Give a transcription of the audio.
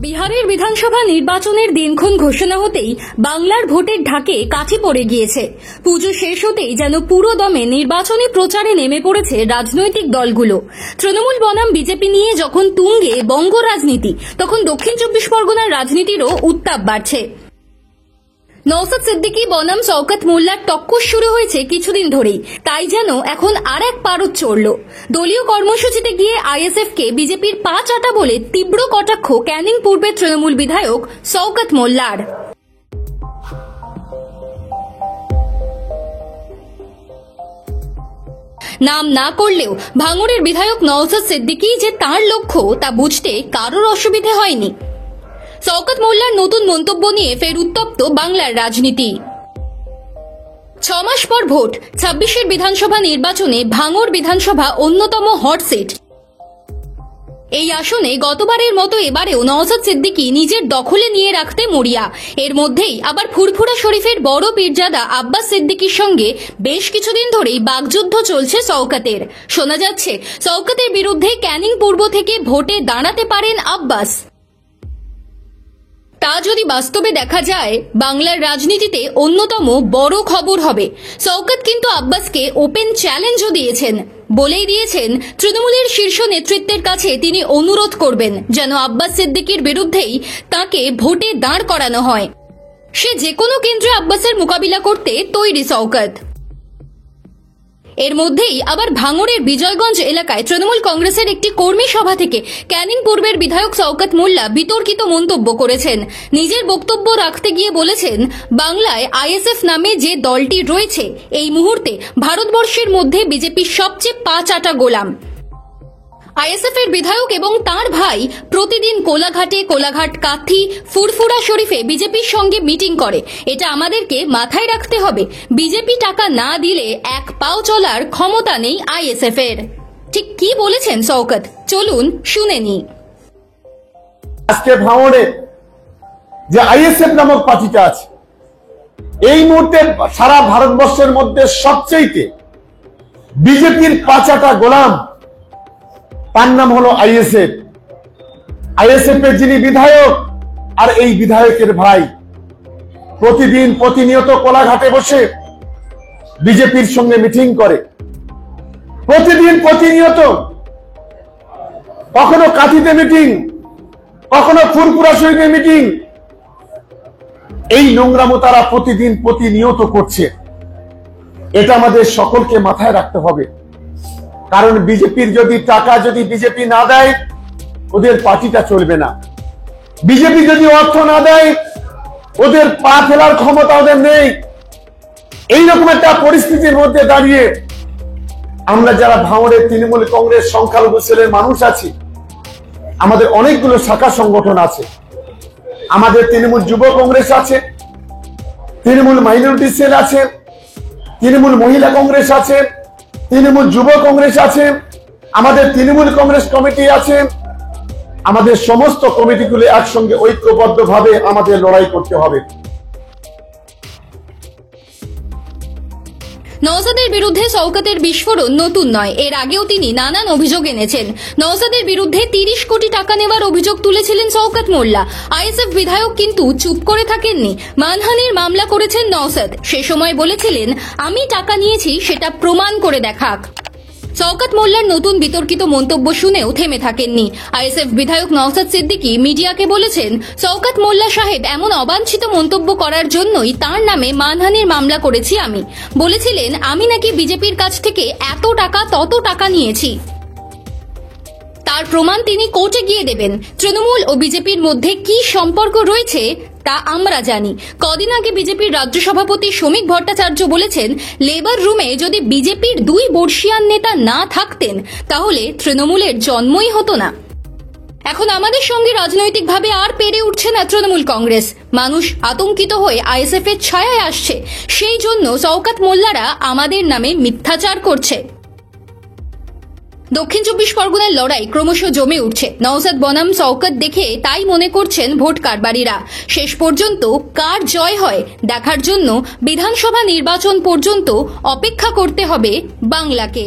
বিহারের বিধানসভা নির্বাচনের দিনক্ষণ ঘোষণা হতেই বাংলার ভোটের ঢাকে কাঠি পড়ে গিয়েছে। পুজো শেষ হতেই যেন পুরো দমে নির্বাচনী প্রচারে নেমে পড়েছে রাজনৈতিক দলগুলো। তৃণমূল বনাম বিজেপি নিয়ে যখন তুঙ্গে বঙ্গ রাজনীতি, তখন দক্ষিণ 24 পরগনার রাজনীতিরও উত্তাপ বাড়ছে। নওশাদ সিদ্দিকী বনাম শওকত মোল্লার টক্কর শুরু হয়েছে কিছুদিন ধরেই, তাই যেন এখন আর এক পারদ চড়ল। দলীয় কর্মসূচিতে গিয়ে আইএসএফকে বিজেপির পা চাটা বলে তীব্র কটাক্ষ ক্যানিং পূর্বের তৃণমূল বিধায়ক শওকত মোল্লার। নাম না করলেও ভাঙড়ের বিধায়ক নওশাদ সিদ্দিকী যে তাঁর লক্ষ্য তা বুঝতে কারোর অসুবিধে হয়নি। শওকত মোল্লার নতুন মন্তব্য নিয়ে ফের উত্তপ্ত বাংলার রাজনীতি। 6 মাস পর ভোট, 26-এর বিধানসভা নির্বাচনে ভাঙড় বিধানসভা অন্যতম হট সিট। এই আসনে গতবারের মতো এবারেও নওশাদ সিদ্দিকী নিজের দখলে নিয়ে রাখতে মরিয়া। এর মধ্যেই আবার ফুরফুরা শরীফের বড় পীরজাদা আব্বাস সিদ্দিকীর সঙ্গে বেশ কিছুদিন ধরেই বাগযুদ্ধ চলছে শওকতের। শোনা যাচ্ছে শওকতের বিরুদ্ধে ক্যানিং পূর্ব থেকে ভোটে দাঁড়াতে পারেন আব্বাস। তা যদি বাস্তবে দেখা যায়, বাংলার রাজনীতিতে অন্যতম বড় খবর হবে। শওকত কিন্তু আব্বাসকে ওপেন চ্যালেঞ্জও দিয়েছেন, বলেই দিয়েছেন তৃণমূলের শীর্ষ নেতৃত্বের কাছে তিনি অনুরোধ করবেন যেন আব্বাস সিদ্দিকীর বিরুদ্ধেই তাকে ভোটে দাঁড় করানো হয়। সে যে কোনো কেন্দ্রে আব্বাসের মোকাবিলা করতে তৈরি শওকত। এর মধ্যেই আবার ভাঙড়ের বিজয়গঞ্জ এলাকায় তৃণমূল কংগ্রেসের একটি কর্মী সভা থেকে ক্যানিং পূর্বের বিধায়ক শওকত মোল্লা বিতর্কিত মন্তব্য করেছেন। নিজের বক্তব্য রাখতে গিয়ে বলেছেন, বাংলায় আইএসএফ নামে যে দলটি রয়েছে, এই মুহূর্তে ভারতবর্ষের মধ্যে বিজেপির সবচেয়ে পা চাটা গোলাম। আইএসএফ এর বিধায়ক এবং তার ভাই প্রতিদিন কোলাঘাট কাথি ফুরফুরা শরীফে বিজেপির সঙ্গে মিটিং করে। এটা আমাদেরকে মাথায় রাখতে হবে। বিজেপি টাকা না দিলে এক পাও চলার ক্ষমতা নেই আইএসএফ এর। ঠিক কি বলেছেন শওকত, চলুন শুনে নি। আজকে ভাঙড়ে যে আইএসএফ নামক পার্টিটা আছে, এই মুহূর্তে সারা ভারতবর্ষের মধ্যে সবচেয়ে বিজেপির পাচাটা গোলাম, তার নাম হলো আইএসএফ। আইএসএফ এর যিনি বিধায়ক আর এই বিধায়কের ভাই প্রতিদিন প্রতিনিয়ত কোলাঘাটে বসে বিজেপির সঙ্গে মিটিং করে। প্রতিদিন প্রতিনিয়ত কখনো কাঠিতে মিটিং, কখনো ফুরফুরা শরীফে মিটিং। এই নোংরামো তারা প্রতিদিন প্রতিনিয়ত করছে। এটা আমাদের সকলকে মাথায় রাখতে হবে, কারণ বিজেপির যদি টাকা যদি বিজেপি না দেয়, ওদের পার্টিটা চলবে না। বিজেপি যদি অর্থ না দেয়, ওদের পা ফেলার ক্ষমতা ওদের নেই। এইরকম একটা পরিস্থিতির মধ্যে দাঁড়িয়ে আমরা যারা ভাঙড়ের তৃণমূল কংগ্রেস সংখ্যালঘু সেলের মানুষ আছি, আমাদের অনেকগুলো শাখা সংগঠন আছে। আমাদের তৃণমূল যুব কংগ্রেস আছে, তৃণমূল মাইনরিটি সেল আছে, তৃণমূল মহিলা কংগ্রেস আছে, তৃণমূল যুব কংগ্রেস আছে, আমাদের তৃণমূল কংগ্রেস কমিটি আছে। আমাদের সমস্ত কমিটিগুলো একসঙ্গে ঐক্যবদ্ধভাবে আমাদের লড়াই করতে হবে। নওশাদের বিরুদ্ধে শওকতের বিস্ফোরণ নতুন নয়, এর আগেও তিনি নানান অভিযোগ এনেছেন। নওশাদের বিরুদ্ধে 30 কোটি টাকা নেওয়ার অভিযোগ তুলেছিলেন শওকত মোল্লা। আইএসএফ বিধায়ক কিন্তু চুপ করে থাকেননি, মানহানির মামলা করেছেন নওশাদ। সে সময় বলেছিলেন, আমি টাকা নিয়েছি সেটা প্রমাণ করে দেখাক। শওকত মোল্লার নতুন বিতর্কিত মন্তব্য শুনেও থেমে থাকেননি। আইএসএফ বিধায়ক নওশাদ সিদ্দিকী মিডিয়াকে বলেছেন, শওকত মোল্লা সাহেব এমন অবাঞ্ছিত মন্তব্য করার জন্যই তার নামে মানহানির মামলা করেছি আমি। বলেছিলেন আমি নাকি বিজেপির কাছ থেকে এত টাকা তত টাকা নিয়েছি। তার প্রমাণ তিনি কোর্টে গিয়ে দেবেন। তৃণমূল ও বিজেপির মধ্যে কি সম্পর্ক রয়েছে তা আমরা জানি। কদিন আগে বিজেপির রাজ্য সভাপতি শ্রমিক ভট্টাচার্য বলেছেন, লেবার রুমে যদি বিজেপির 2 বর্ষীয়ান নেতা না থাকতেন, তাহলে তৃণমূলের জন্মই হতো না। এখন আমাদের সঙ্গে রাজনৈতিকভাবে আর পেরে উঠছে না তৃণমূল কংগ্রেস। মানুষ আতঙ্কিত হয়ে আইএসএফ এর ছায়ায় আসছে, সেই জন্য শওকত মোল্লারা আমাদের নামে মিথ্যাচার করছে। দক্ষিণ 24 পরগনার লড়াই ক্রমশ জমে উঠছে। নওশাদ বনাম শওকত দেখে তাই মনে করছেন ভোট কারবারিরা। শেষ পর্যন্ত কার জয় হয় দেখার জন্য বিধানসভা নির্বাচন পর্যন্ত অপেক্ষা করতে হবে বাংলাকে।